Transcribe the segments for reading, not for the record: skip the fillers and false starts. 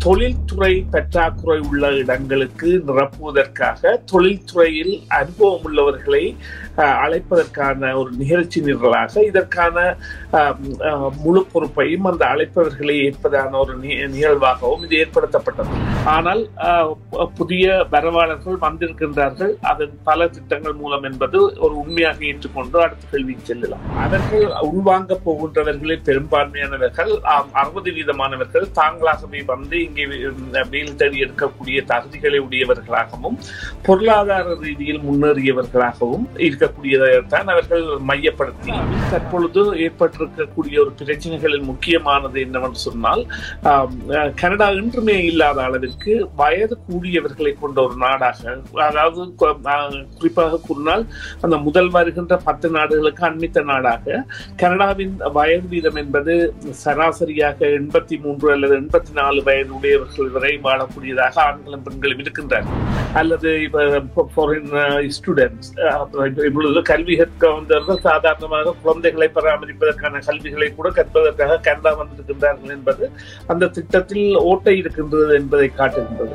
தொழில்துறை பற்றாக்குறை உள்ள இடங்களுக்கு நிரப்புவதற்காக தொழில்துறையில் அனுபவம் உள்ளவர்களை அழைப்பதற்கான ஒரு நிகழ்ச்சி நிரலாக இதற்கான முழு பொறுப்பையும் அந்த அழைப்பவர்களை ஏற்பதான ஒரு நிகழ்வாகவும் இது ஏற்படுத்தப்பட்டது. ஆனால் புதிய வரவாளர்கள் வந்திருக்கின்றார்கள், அதன் பல திட்டங்கள் மூலம் என்பது ஒரு உண்மையாக ஏற்றுக்கொண்டு அடுத்த கேள்விக்கு செல்லலாம். அவர்கள் உள்வாங்க போகின்றவர்களில் பெரும்பான்மையானவர்கள் 60% தாங்களாகவே வந்து இங்கே வேலை தேடி எடுக்கக்கூடிய தகுதிகளை உடையவர்களாகவும் பொருளாதார ரீதியில் முன்னேறியவர்களாகவும் இருக்கக்கூடியதான் அவர்கள் மையப்படுத்தி தற்பொழுது ஏற்பட்டிருக்கக்கூடிய ஒரு பிரச்சனைகளில் முக்கியமானது என்னவென்று சொன்னால், கனடா இன்றுமே இல்லாத அளவிற்கு வயது கூடியவர்களை கொண்ட ஒரு நாடாக, அதாவது குறிப்பாக கூறினால் அந்த முதல் வருகின்ற 10 நாடுகளுக்கு அண்மித்த நாடாக கனடாவின் வயது வீதம் என்பது சராசரியாக 83 அல்லது 84 வயது உடையவர்கள் வரை வாழக்கூடியதாக ஆண்களும் பெண்களும் இருக்கின்றார்கள். அல்லது ஸ்டூடெண்ட்ஸ் இப்பொழுது கல்வி கற்க வந்தவர்கள் சாதாரணமாக குழந்தைகளை பராமரிப்பதற்கான கல்விகளை கூட கற்பதற்காக கனடா வந்திருக்கின்றார்கள் என்பது அந்த திட்டத்தில் ஓட்டை இருக்கின்றது என்பதை காட்டுகின்றது.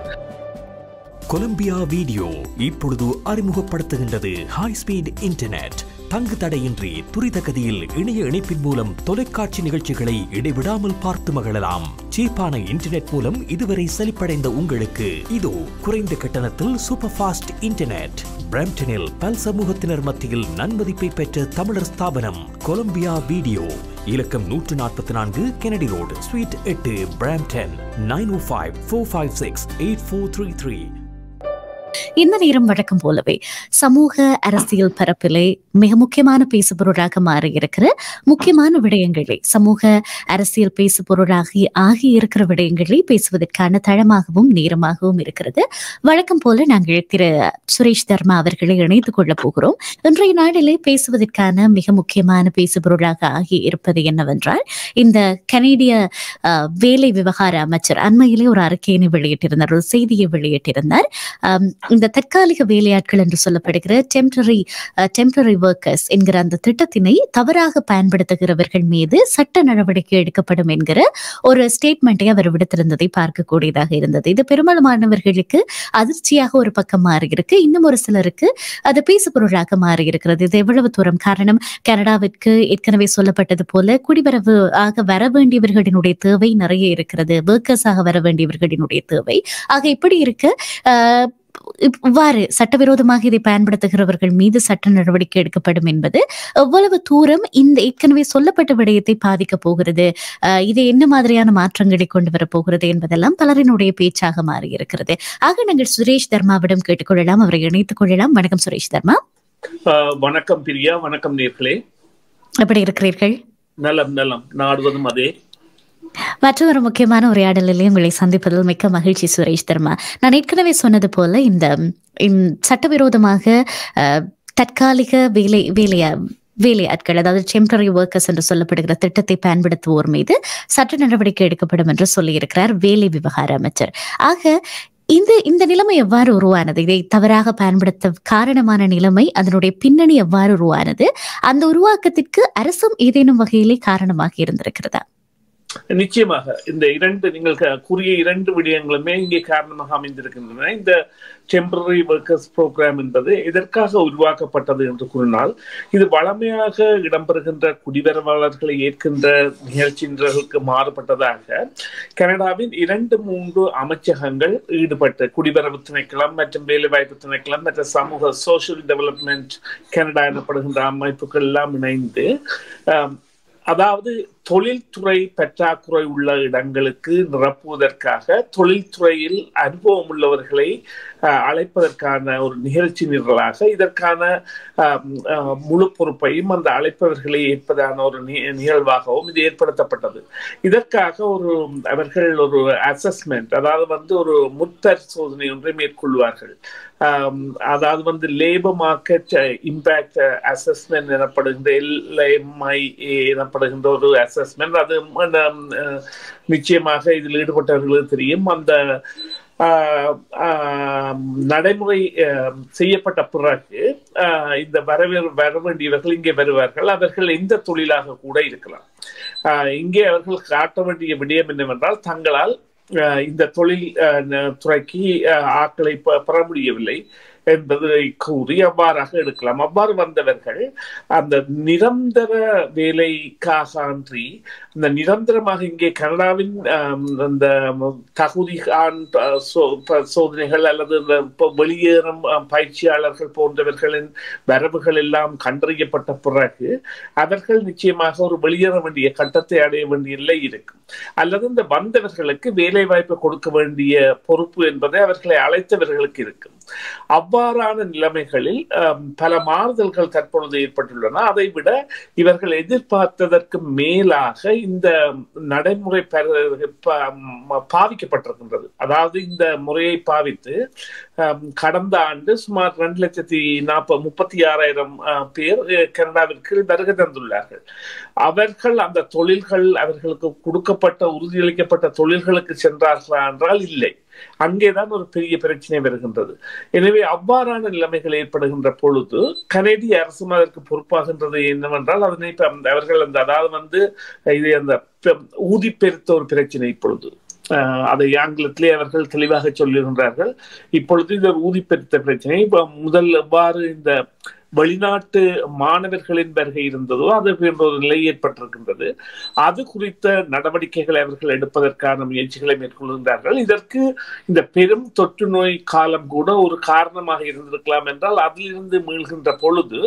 கொலம்பியா வீடியோ இப்பொழுது அறிமுகப்படுத்துகின்றது ஹை ஸ்பீட் இன்டர்நெட். தங்கு தடையின்றி துரித கதியில் இணைய இணைப்பின் மூலம் தொலைக்காட்சி நிகழ்ச்சிகளை இடைவிடாமல் பார்த்து மகிழலாம். சீப்பான இன்டர்நெட் மூலம் இதுவரை செழிப்படைந்த உங்களுக்கு இதோ குறைந்த கட்டணத்தில் சூப்பர் ஃபாஸ்ட் இன்டர்நெட். பிரம்டனில் பல் சமூகத்தினர் மத்தியில் நன்மதிப்பை பெற்ற தமிழர் ஸ்தாபனம் கொலம்பியா வீடியோ. இலக்கம் 144 கெனடி ரோடு, ஸ்வீட் 8, பிராம்டன். 9054568433. இந்த நேரம் வழக்கம் போலவே சமூக அரசியல் பரப்பிலே மிக முக்கியமான பேசுபொருளாக மாறியிருக்கிற முக்கியமான விடயங்களை, சமூக அரசியல் பேசுபொருளாகி ஆகி இருக்கிற விடயங்களை பேசுவதற்கான தளமாகவும் நேரமாகவும் இருக்கிறது. வழக்கம் போல நாங்கள் திரு சுரேஷ் தர்மா அவர்களை இணைத்துக் கொள்ளப் போகிறோம். இன்றைய நாளிலே பேசுவதற்கான மிக முக்கியமான பேசுபொருளாக ஆகி இருப்பது என்னவென்றால், இந்த கனேடிய வேலை விவகார அமைச்சர் அண்மையிலே ஒரு அறிக்கையினை வெளியிட்டிருந்தார், ஒரு செய்தியை வெளியிட்டிருந்தார். இந்த தற்காலிக வேலையாட்கள் என்று சொல்லப்படுகிற டெம்பரரி ஒர்க்கர்ஸ் என்கிற அந்த திட்டத்தினை தவறாக பயன்படுத்துகிறவர்கள் மீது சட்ட நடவடிக்கை எடுக்கப்படும் என்கிற ஒரு ஸ்டேட்மெண்ட்டை அவர் விடுத்திருந்ததை பார்க்கக்கூடியதாக இருந்தது. இது பெரும்பாலானவர்களுக்கு அதிர்ச்சியாக ஒரு பக்கம் மாறி இருக்கு, இன்னும் ஒரு சிலருக்கு அது பேசுபொருளாக மாறி இருக்கிறது. இது எவ்வளவு தூரம் காரணம்? கனடாவிற்கு ஏற்கனவே சொல்லப்பட்டது போல குடிவரவு ஆக வர வேண்டியவர்களினுடைய தேவை நிறைய இருக்கிறது, ஒர்க்கர்ஸாக வர வேண்டியவர்களினுடைய தேவை. ஆக இப்படி இருக்க இவ்வாறு சட்டவிரோதமாக இதை பயன்படுத்துகிறவர்கள் மீது சட்ட நடவடிக்கை எடுக்கப்படும் என்பது எவ்வளவு தூரம் இந்த ஏற்கனவே சொல்லப்பட்ட விடயத்தை பாதிக்க போகிறது, இது என்ன மாதிரியான மாற்றங்களை கொண்டு வர போகிறது என்பதெல்லாம் பலரினுடைய பேச்சாக மாறி இருக்கிறது. ஆக நாங்கள் சுரேஷ் தர்மாவிடம் கேட்டுக்கொள்ளலாம், அவரை இணைத்துக் கொள்ளலாம். வணக்கம் சுரேஷ் தர்மா. வணக்கம் பிரியா. வணக்கம் நேர்களே, எப்படி இருக்கிறீர்கள்? நலம் நலம், நாடுவதும் அதே. மற்றொரு முக்கியமான உரையாடலிலே உங்களை சந்திப்பதில் மிக்க மகிழ்ச்சி சுரேஷ் தர்மா. நான் ஏற்கனவே சொன்னது போல இந்த சட்டவிரோதமாக தற்காலிக வேலையாட்கள், அதாவது டெம்பரரி ஒர்க்கர்ஸ் என்று சொல்லப்படுகிற திட்டத்தை பயன்படுத்துவோர் மீது சட்ட நடவடிக்கை எடுக்கப்படும் என்று சொல்லியிருக்கிறார் வேலை விவகார அமைச்சர். ஆக இந்த நிலைமை எவ்வாறு உருவானது? இதை தவறாக பயன்படுத்த காரணமான நிலைமை, அதனுடைய பின்னணி எவ்வாறு உருவானது? அந்த உருவாக்கத்திற்கு அரசும் ஏதேனும் வகையிலே காரணமாக இருந்திருக்கிறதா? நிச்சயமாக இந்த நீங்கள் கூறிய 2 விடயங்களுமே இங்கே காரணமாக அமைந்திருக்கின்றன. இந்த டெம்பரரி ஒர்க்கர்ஸ் ப்ரோக்ராம் என்பது எதற்காக உருவாக்கப்பட்டது என்று கூறினால், இது வளமையாக இடம்பெறுகின்ற குடிவரவாளர்களை ஏற்கின்ற நிகழ்ச்சிகளுக்கு மாறுபட்டதாக கனடாவின் 2-3 அமைச்சகங்கள் ஈடுபட்டு, குடிவரவு திணைக்களம் மற்றும் வேலைவாய்ப்பு திணைக்களம் மற்றும் சமூக சோசியல் டெவலப்மெண்ட் கனடா எனப்படுகின்ற அமைப்புகள் எல்லாம் இணைந்து, அதாவது தொழில்துறை பற்றாக்குறை உள்ள இடங்களுக்கு நிரப்புவதற்காக தொழில்துறையில் அனுபவம் உள்ளவர்களை அழைப்பதற்கான ஒரு நிகழ்ச்சி நிரலாக இதற்கான முழு பொறுப்பையும் அந்த அழைப்பவர்களை ஏற்பதான ஒரு நிகழ்வாகவும் இது ஏற்படுத்தப்பட்டது. இதற்காக அவர்கள் ஒரு அசஸ்மெண்ட், அதாவது ஒரு முற்பரிசோதனை ஒன்றை மேற்கொள்வார்கள். அதாவது லேபர் மார்க்கெட் இம்பாக்ட் அசஸ்மெண்ட் எனப்படுகின்ற LMIA எனப்படுகின்ற ஒரு அசஸ்மெண்ட். அது நிச்சயமாக இதில் ஈடுபட்டவர்களுக்கு தெரியும். அந்த நடைமுறை செய்யப்பட்ட பிறகு இந்த வர வேண்டியவர்கள் இங்கே வருவார்கள். அவர்கள் எந்த தொழிலாக கூட இருக்கலாம். இங்கே அவர்கள் காட்ட வேண்டிய விடயம் என்னவென்றால், தங்களால் இந்த தொழில் துறைக்கு ஆட்களை பெற முடியவில்லை என்பதை கூறி அவ்வாறாக எடுக்கலாம். அவ்வாறு வந்தவர்கள் அந்த நிரந்தர வேலைக்காக அன்றி அந்த நிரந்தரமாக இங்கே கனடாவின் அந்த தகுதி சோதனைகள் அல்லது வெளியேறும் பயிற்சியாளர்கள் போன்றவர்களின் வரவுகள் எல்லாம் கண்டறியப்பட்ட பிறகு அவர்கள் நிச்சயமாக ஒரு வெளியேற வேண்டிய கட்டத்தை அடைய வேண்டிய நிலை இருக்கும். அல்லது இந்த வந்தவர்களுக்கு வேலை வாய்ப்பு கொடுக்க வேண்டிய பொறுப்பு என்பதை அவர்களை அழைத்தவர்களுக்கு இருக்கும். அவ்வாறான நிலைமைகளில் பல மாறுதல்கள் தற்பொழுது ஏற்பட்டுள்ளன. அதை விட இவர்கள் எதிர்பார்த்ததற்கு மேலாக இந்த நடைமுறை பாவிக்கப்பட்டிருக்கின்றது. அதாவது இந்த முறையை பாவித்து கடந்த ஆண்டு சுமார் 2,36,000 பேர் கனடாவிற்கு வருகை தந்துள்ளார்கள். அவர்கள் அந்த தொழில்கள் அவர்களுக்கு கொடுக்கப்பட்ட உறுதியளிக்கப்பட்ட தொழில்களுக்கு சென்றார்களா என்றால் இல்லை. அங்கேதான் ஒரு பெரிய பிரச்சனை வருகின்றது. எனவே அவ்வாறான நிலைமைகள் ஏற்படுகின்ற பொழுது கனேடிய அரசும் அதற்கு பொறுப்பாகின்றது என்னவென்றால் அதனை அவர்கள் அதாவது இது அந்த ஊதி பெருத்த ஒரு பிரச்சனை. இப்பொழுது அதை ஆங்கிலத்திலே அவர்கள் தெளிவாக சொல்லுகின்றார்கள். இப்பொழுது இந்த ஊதி பெருத்த பிரச்சனை முதல் எவ்வாறு இந்த வெளிநாட்டு மாணவர்களின் வருகை இருந்ததோ அது போன்ற ஒரு நிலை ஏற்பட்டிருக்கின்றது. அது குறித்த நடவடிக்கைகளை அவர்கள் எடுப்பதற்கான முயற்சிகளை மேற்கொள்கின்றார்கள். இதற்கு இந்த பெரும் தொற்று நோய் காலம் கூட ஒரு காரணமாக இருந்திருக்கலாம் என்றால் அதிலிருந்து மீள்கின்ற பொழுது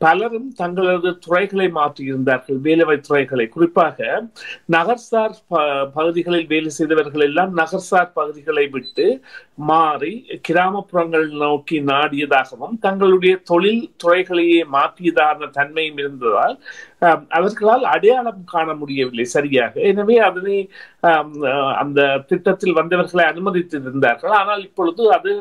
பலரும் தங்களது துறைகளை மாற்றியிருந்தார்கள், வேலைவாய்ப்பு துறைகளை. குறிப்பாக நகர்சார் பகுதிகளில் வேலை செய்தவர்கள் எல்லாம் நகர்சார் பகுதிகளை விட்டு மாறி கிராமப்புறங்கள் நோக்கி நாடியதாகவும் தங்களுடைய தொழில் துறைகளையே மாற்றியதான தன்மையும் இருந்ததால் அவர்களால் அடையாளம் காண முடியவில்லை சரியாக. எனவே அதனை அந்த திட்டத்தில் வந்தவர்களை அனுமதித்திருந்தார்கள். ஆனால் இப்பொழுது அது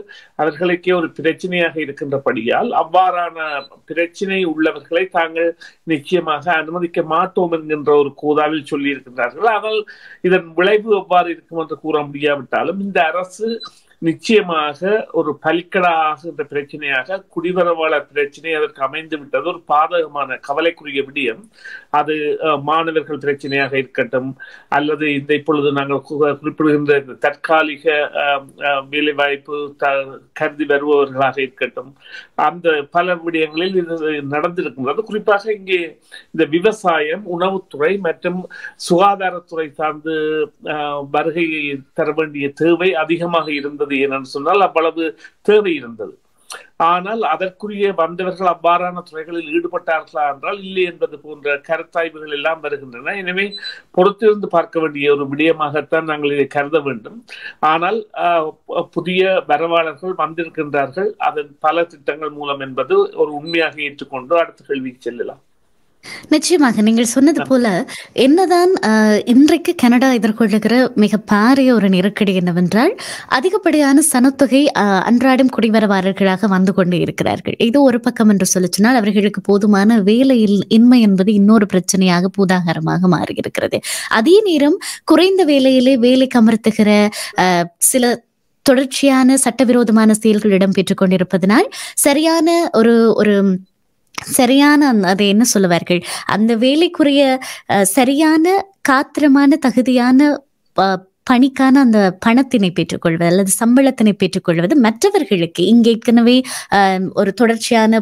அவர்களுக்கே ஒரு பிரச்சனையாக இருக்கின்றபடியால் அவ்வாறான பிரச்சனை உள்ளவர்களை தாங்கள் நிச்சயமாக அனுமதிக்க மாட்டோம் என்கின்ற ஒரு கூதாவில் சொல்லி இருக்கின்றார்கள். ஆனால் இதன் விளைவு எவ்வாறு இருக்கும் என்று கூற முடியாவிட்டாலும் இந்த அரசு நிச்சயமாக ஒரு பலிக்கடாகின்ற பிரச்சனையாக குடிவரவாளர் பிரச்சனை அதற்கு அமைந்து விட்டது. ஒரு பாதகமான கவலைக்குரிய விடயம். அது மாணவர்கள் பிரச்சனையாக இருக்கட்டும் அல்லது இந்த இப்பொழுது நாங்கள் குறிப்பிடுகின்ற தற்காலிக வேலை வாய்ப்பு கருதி வருபவர்களாக இருக்கட்டும், அந்த பல விடயங்களில் இது நடந்திருக்கின்றது. குறிப்பாக இங்கே இந்த விவசாயம், உணவுத்துறை மற்றும் சுகாதாரத்துறை சார்ந்து வருகை தர வேண்டிய தேவை அதிகமாக இருந்தது. ஏனென்று சொன்னால் அவ்வளவு தேவை இருந்தது. ஆனால் அதற்குரிய வந்தவர்கள் அவ்வாறான துறைகளில் ஈடுபட்டார்களா என்றால் இல்லை என்பது போன்ற கருத்தாய்வுகள் எல்லாம் வருகின்றன. எனவே பொறுத்திருந்து பார்க்க வேண்டிய ஒரு விடயமாகத்தான் நாங்கள் இதை கருத வேண்டும். ஆனால் புதிய வரவாளர்கள் வந்திருக்கின்றார்கள், அதன் பல திட்டங்கள் மூலம் என்பது ஒரு உண்மையாக ஏற்றுக்கொண்டு அடுத்த கேள்விக்கு செல்லலாம். நிச்சயமாக நீங்கள் சொன்னது போல என்னதான் இன்றைக்கு கனடா எதிர்கொள்ளுகிற மிக பாரிய ஒரு நெருக்கடி என்னவென்றால் அதிகப்படியான சனத்தொகை அன்றாடம் குடிவரவாளர்களாக வந்து கொண்டு இருக்கிறார்கள். இது ஒரு பக்கம் என்று சொல்லிச்சினால் அவர்களுக்கு போதுமான வேலையில் இன்மை என்பது இன்னொரு பிரச்சனையாக பூதாகரமாக மாறியிருக்கிறது. அதே நேரம் குறைந்த வேலையிலே வேலைக்கு அமர்த்துகிற சில தொடர்ச்சியான சட்டவிரோதமான செயல்கள் இடம்பெற்றுக் கொண்டிருப்பதனால் சரியான அதை என்ன சொல்லுவார்கள், அந்த வேலைக்குரிய சரியான காத்திரமான தகுதியான பணிக்கான அந்த பணத்தினை பெற்றுக்கொள்வது அல்லது சம்பளத்தினை பெற்றுக்கொள்வது மற்றவர்களுக்கு இங்கே ஏற்கனவே ஒரு தொடர்ச்சியான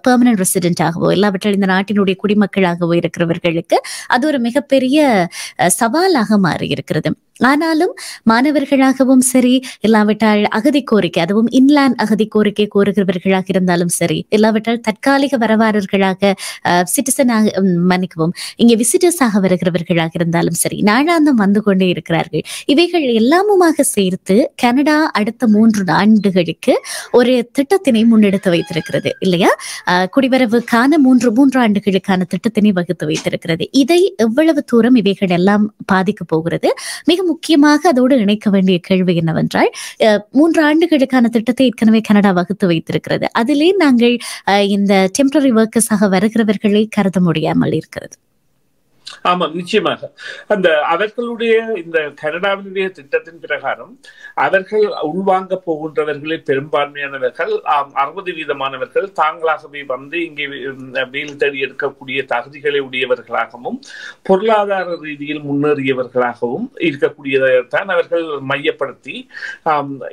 பெர்மனன்ட் ரெசிடென்டாகவோ இல்லாவற்றால் இந்த நாட்டினுடைய குடிமக்களாகவோ இருக்கிறவர்களுக்கு அது ஒரு மிகப்பெரிய சவாலாக மாறி இருக்கிறது. ஆனாலும் மாணவர்களாகவும் சரி, இல்லாவிட்டால் அகதி கோரிக்கை, அதுவும் இன்லேண்ட் அகதி கோரிக்கை கோருகிறவர்களாக இருந்தாலும் சரி, இல்லாவிட்டால் தற்காலிக வரவாளர்களாக சிட்டிசனாக மன்னிக்கவும் இங்கே விசிட்டர்ஸாக வருகிறவர்களாக இருந்தாலும் சரி, நாளாந்தம் வந்து கொண்டே இருக்கிறார்கள். இவைகள் எல்லாமுமாக சேர்த்து கனடா அடுத்த 3 ஆண்டுகளுக்கு ஒரு திட்டத்தினை முன்னெடுத்து வைத்திருக்கிறது இல்லையா? குடிவரவுக்கான 3 ஆண்டுகளுக்கான திட்டத்தினை வகுத்து வைத்திருக்கிறது. இதை எவ்வளவு தூரம் இவைகள் எல்லாம் பாதிக்க போகிறது? மிக முக்கியமாக அதோடு இணைக்க வேண்டிய கேள்வி என்னவென்றால் 3 ஆண்டுகளுக்கான திட்டத்தை ஏற்கனவே கனடா வகுத்து வைத்திருக்கிறது. அதிலே நாங்கள் இந்த டெம்பரரி ஒர்க்கர்ஸாக வருகிறவர்களை கருத முடியாமல் இருக்கிறது. ஆமாம், நிச்சயமாக. அவர்களுடைய இந்த கனடாவினுடைய திட்டத்தின் பிரகாரம் அவர்கள் உள்வாங்க போகின்றவர்களில் பெரும்பான்மையானவர்கள் 60% தாங்களாகவே வந்து இங்கே வேலை தேடி எடுக்கக்கூடிய தகுதிகளை உடையவர்களாகவும் பொருளாதார ரீதியில் முன்னேறியவர்களாகவும் இருக்கக்கூடியதான் அவர்கள் மையப்படுத்தி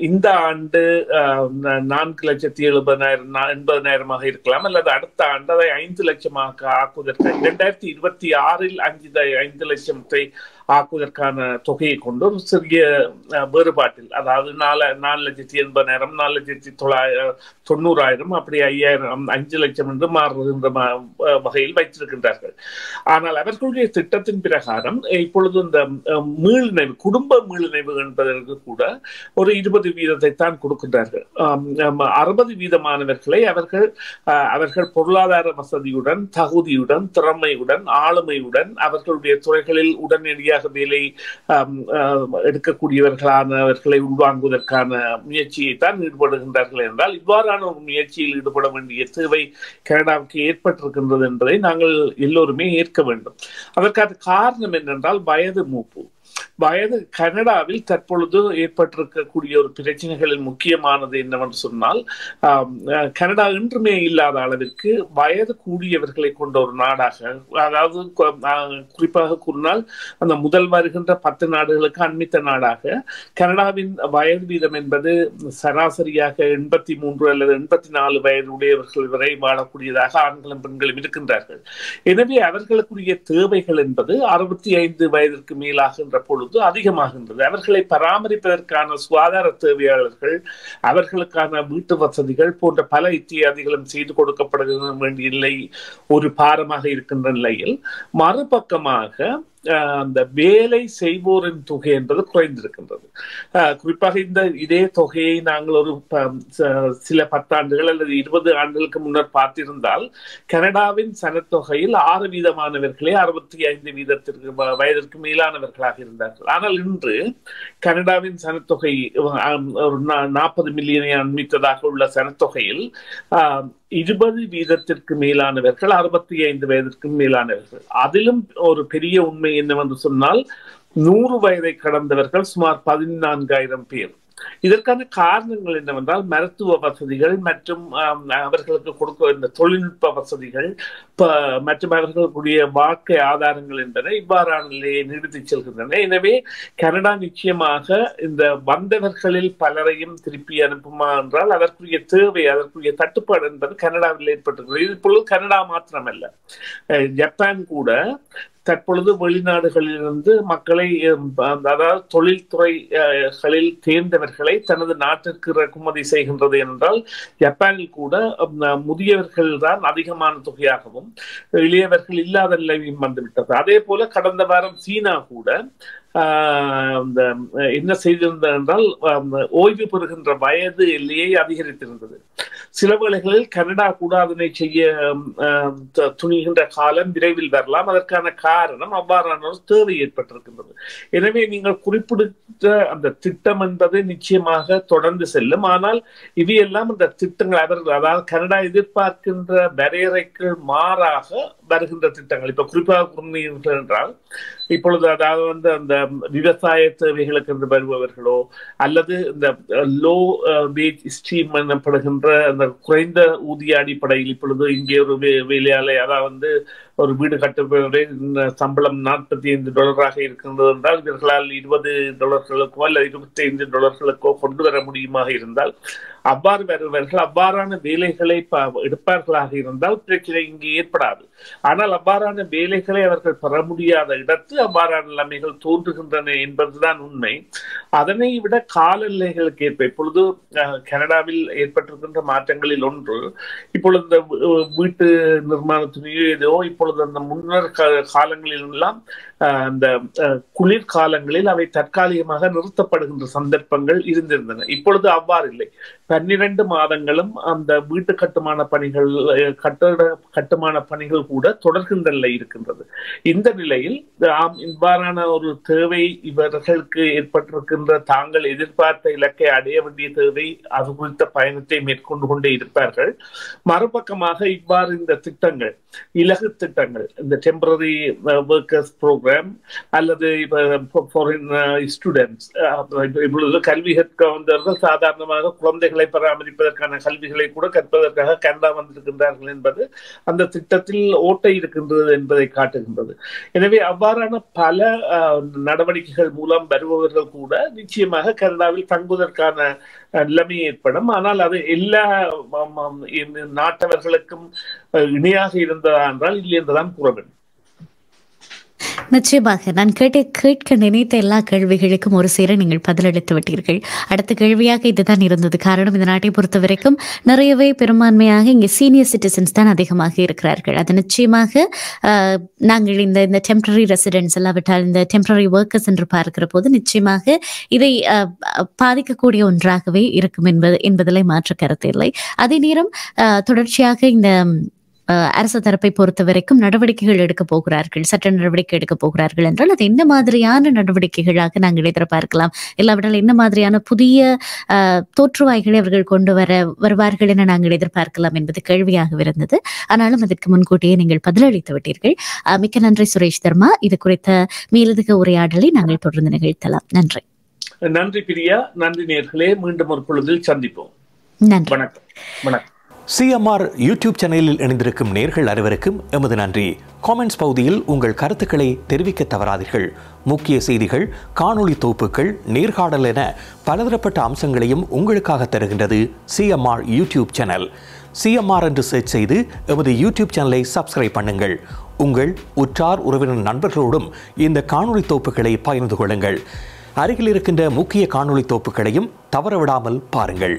இந்த ஆண்டு 4,70,080,000 இருக்கலாம், அல்லது அடுத்த ஆண்டு அதை 5 லட்சமாக ஆக்குவதற்கு 2026 5 லட்சத்தை ஆக்குவதற்கான தொகையை கொண்டு ஒரு சிறிய வேறுபாட்டில், அதாவது 4,80,000 4,90,000 அப்படி 5 லட்சம் என்று மாறுகின்ற வகையில் வைத்திருக்கின்றார்கள். ஆனால் அவர்களுடைய திட்டத்தின் பிரகாரம் இப்பொழுது இந்த மீள்நினைவு, குடும்ப மீள்நினைவு என்பதற்கு கூட ஒரு 20% தான் கொடுக்கின்றார்கள். 60% அவர்கள் பொருளாதார வசதியுடன், தகுதியுடன், திறமையுடன், ஆளுமையுடன் அவர்களுடைய துறைகளில் உடனடியாக வேலை எடுக்கக்கூடியவர்களானவர்களை உள்வாங்குவதற்கான முயற்சியை தான் ஈடுபடுகின்றார்கள் என்றால், இவ்வாறான ஒரு முயற்சியில் ஈடுபட வேண்டிய தேவை கனடாவுக்கு ஏற்பட்டிருக்கின்றது என்பதை நாங்கள் எல்லோருமே ஏற்க வேண்டும். அதற்கான காரணம் என்னென்றால் வயது மூப்பு. கனடாவில் தற்பொழுது ஏற்பட்டிருக்கக்கூடிய ஒரு பிரச்சனைகளில் முக்கியமானது என்னவென்று சொன்னால், கனடா இன்றுமே இல்லாத அளவிற்கு வயது கூடியவர்களை கொண்ட ஒரு நாடாக, அதாவது குறிப்பாக கூறினால் அந்த முதல் வருகின்ற 10 நாடுகளுக்கு அண்மித்த நாடாக கனடாவின் வயது வீதம் என்பது சராசரியாக 83 அல்லது 84 வயது உடையவர்கள் வரை வாழக்கூடியதாக ஆண்களும் பெண்களும் இருக்கின்றார்கள். எனவே அவர்களுக்குரிய தேவைகள் என்பது 65 வயதிற்கு மேலாகின்ற பொழுது அதிகமாகின்றது. அவர்களை பராமரிப்பதற்கான சுகாதார தேவையாளர்கள், அவர்களுக்கான வீட்டு வசதிகள் போன்ற பல இத்தியாதிகளும் செய்து கொடுக்கப்பட வேண்டிய நிலை ஒரு பாரமாக இருக்கின்ற நிலையில், மறுபக்கமாக அந்த வேலை செய்வோரின் தொகை என்பது குறைந்திருக்கின்றது. குறிப்பாக இதே தொகையை நாங்கள் ஒரு சில 10 ஆண்டுகள் அல்லது 20 ஆண்டுகளுக்கு முன்னர் பார்த்திருந்தால், கனடாவின் சனத்தொகையில் 6% 65 வயதிற்கு மேலானவர்களாக இருந்தார்கள். ஆனால் இன்று கனடாவின் சனத்தொகை ஒரு 40 மில்லியனை அண்மித்ததாக உள்ள சனத்தொகையில் 20% மேலானவர்கள் 65 வயதிற்கு மேலானவர்கள். அதிலும் ஒரு பெரிய உண்மை என்னவென்று சொன்னால், 100 வயதை கடந்தவர்கள் சுமார் 14,000 பேர். இதற்கான காரணங்கள் என்னவென்றால், மருத்துவ வசதிகள் மற்றும் அவர்களுக்கு கொடுக்க இந்த தொழில்நுட்ப வசதிகள் மற்றும் அவர்களுடைய வாழ்க்கை ஆதாரங்கள் என்பதை இவ்வாறான நிலையை நீடித்து செல்கின்றன. எனவே கனடா நிச்சயமாக இந்த வந்தவர்களில் பலரையும் திருப்பி அனுப்புமா என்றால் அதற்குரிய தேவை, அதற்குரிய தட்டுப்பாடு என்பது கனடாவில் ஏற்பட்டிருக்கிறது. இது இப்பொழுது கனடா மாத்திரமல்ல, ஜப்பான் கூட தற்பொழுது வெளிநாடுகளிலிருந்து மக்களை, அதாவது தொழில்துறைகளில் தேர்ந்தவர்களை தனது நாட்டிற்கு இறக்குமதி செய்கின்றது என்றால், ஜப்பானில் கூட முதியவர்கள் தான் அதிகமான தொகையாகவும் இளையவர்கள் இல்லாத நிலையும் வந்துவிட்டது. அதே போல கடந்த வாரம் சீனா கூட என்ன செய்திருந்தது என்றால், ஓய்வு பெறுகின்ற வயது எல்லையை அதிகரித்திருந்தது. சில வேளைகளில் கனடா கூட அதனை செய்ய துணிகின்ற காலம் விரைவில் வரலாம். அதற்கான காரணம் அவ்வாறான ஒரு தேவை ஏற்பட்டிருக்கின்றது. எனவே நீங்கள் குறிப்பிட்ட அந்த திட்டம் என்பது நிச்சயமாக தொடர்ந்து செல்லும். ஆனால் இவையெல்லாம் இந்த திட்டங்கள் அதாவது கனடா எதிர்பார்க்கின்ற வரையறைக்கு மாறாக வருகின்ற திட்டங்கள். இப்ப குறிப்பாக கூறினீர்கள் என்றால், இப்பொழுது அதாவது அந்த விவசாய தேவைகளுக்கு என்று வருபவர்களோ அல்லது இந்த லோ வேஜ் ஸ்ட்ரீம் எனப்படுகின்ற அந்த குறைந்த ஊதிய அடிப்படையில் இப்பொழுது இங்கே ஒரு வேலையாளை, அதாவது ஒரு வீடு கட்டுபவரே சம்பளம் $45 இருக்கின்றது என்றால், இவர்களால் $20 அல்ல $25 கொண்டு வர முடியுமாக இருந்தால், அவ்வாறு வருவர்கள் அவ்வாறான வேலைகளை எடுப்பார்களாக இருந்தால் பிரச்சனை இங்கே ஏற்படாது. ஆனால் அவ்வாறான வேலைகளை அவர்கள் பெற முடியாத இடத்து அவ்வாறான நிலைமைகள் தோன்றுகின்றன என்பதுதான் உண்மை. அதனை விட காலநிலைகளுக்கு ஏற்ப இப்பொழுது கனடாவில் ஏற்பட்டிருக்கின்ற மாற்றங்களில் ஒன்று, இப்பொழுது இந்த வீட்டு நிர்மாணத்திலேயோ ஏதோ இப்பொழுது அந்த முன்னர் காலங்களில் எல்லாம் அந்த குளிர்காலங்களில் அவை தற்காலிகமாக நிறுத்தப்படுகின்ற சந்தர்ப்பங்கள் இருந்திருந்தன. இப்பொழுது அவ்வாறு இல்லை. 12 மாதங்களும் அந்த வீட்டு கட்டுமான பணிகள் கட்டுமான பணிகள் கூட தொடர்கின்ற நிலை இருக்கின்றது. இந்த நிலையில் இவ்வாறான ஒரு தேவை இவர்களுக்கு ஏற்பட்டிருக்கின்ற தாங்கள் எதிர்பார்த்த இலக்கை அடைய வேண்டிய தேவை, அது குறித்த பயணத்தை மேற்கொண்டு கொண்டே இருப்பார்கள். மறுபக்கமாக இவ்வாறு இந்த திட்டங்கள், இலகு திட்டங்கள், இந்த டெம்பரரி ஒர்க்கர்ஸ் ப்ரோக்ராம் அல்லது ஃபாரின் ஸ்டூடெண்ட்ஸ், இப்பொழுது கல்வி கற்க வந்தவர்கள் சாதாரணமாக குழந்தைகளை பராமரிப்பதற்கான கல்விகளை கூட கற்பதற்காக கனடா வந்திருக்கின்றார்கள் என்பது அந்த திட்டத்தில் ஓட்டை இருக்கின்றது என்பதை காட்டுகின்றது. எனவே அவ்வாறான பல நடவடிக்கைகள் மூலம் வருபவர்கள் கூட நிச்சயமாக கனடாவில் தங்குவதற்கான நிலைமை ஏற்படும். ஆனால் அது எல்லா நாட்டவர்களுக்கும் இணையாக இருந்ததா என்றால் இல்லை என்றுதான் கூற வேண்டும். நிச்சயமாக நான் கேட்க நினைத்த எல்லா கேள்விகளுக்கும் ஒரு சேர நீங்கள் பதிலளித்து விட்டீர்கள். அடுத்த கேள்வியாக இதுதான் இருந்தது. காரணம், இந்த நாட்டை பொறுத்த வரைக்கும் நிறையவே பெரும்பான்மையாக இங்கே சீனியர் சிட்டிசன்ஸ் தான் அதிகமாக இருக்கிறார்கள். அது நிச்சயமாக நாங்கள் இந்த டெம்பரரி ரெசிடென்ட்ஸ் இல்லாவிட்டால் இந்த டெம்பரரி ஒர்க்கர்ஸ் என்று பார்க்கிற போது நிச்சயமாக இதை பாதிக்கக்கூடிய ஒன்றாகவே இருக்கும் என்பதிலே மாற்று கருத்து இல்லை. அதே நேரம் தொடர்ச்சியாக இந்த அரசு தரப்பை பொறுத்த வரைக்கும் நடவடிக்கைகள் எடுக்க போகிறார்கள், சட்ட நடவடிக்கை எடுக்க போகிறார்கள் என்றால் அது என்ன மாதிரியான நடவடிக்கைகளாக நாங்கள் எதிர்பார்க்கலாம், இல்லாவிட்டால் என்ன மாதிரியான புதிய தோற்றுவாய்களை அவர்கள் கொண்டு வருவார்கள் என நாங்கள் எதிர்பார்க்கலாம் என்பது கேள்வியாக இருந்தது. ஆனாலும் அதற்கு முன்கூட்டியே நீங்கள் பதிலளித்து விட்டீர்கள். மிக்க நன்றி சுரேஷ் தர்மா. இது குறித்த மேலதிக உரையாடலை நாங்கள் தொடர்ந்து நிகழ்த்தலாம். நன்றி. நன்றி பிரியா. நன்றி நேயர்களே. மீண்டும் ஒரு பொழுதில் சந்திப்போம். நன்றி. வணக்கம். வணக்கம். சிஎம்ஆர் யூடியூப் சேனலில் இணைந்திருக்கும் நேர்கள் அனைவருக்கும் எமது நன்றி. காமெண்ட்ஸ் பகுதியில் உங்கள் கருத்துக்களை தெரிவிக்க தவறாதீர்கள். முக்கிய செய்திகள், காணொளி தொகுப்புகள், நேர்காணல் என பலதரப்பட்ட அம்சங்களையும் உங்களுக்காக தருகின்றது சிஎம்ஆர் யூடியூப் சேனல். சிஎம்ஆர் என்று சர்ச் செய்து எமது யூடியூப் சேனலை சப்ஸ்கிரைப் பண்ணுங்கள். உங்கள் உற்றார் உறவினர் நண்பர்களோடும் இந்த காணொளி தொகுப்புகளை பகிர்ந்து கொள்ளுங்கள். அருகில் இருக்கின்ற முக்கிய காணொளி தொகுப்புகளையும் தவறவிடாமல் பாருங்கள்.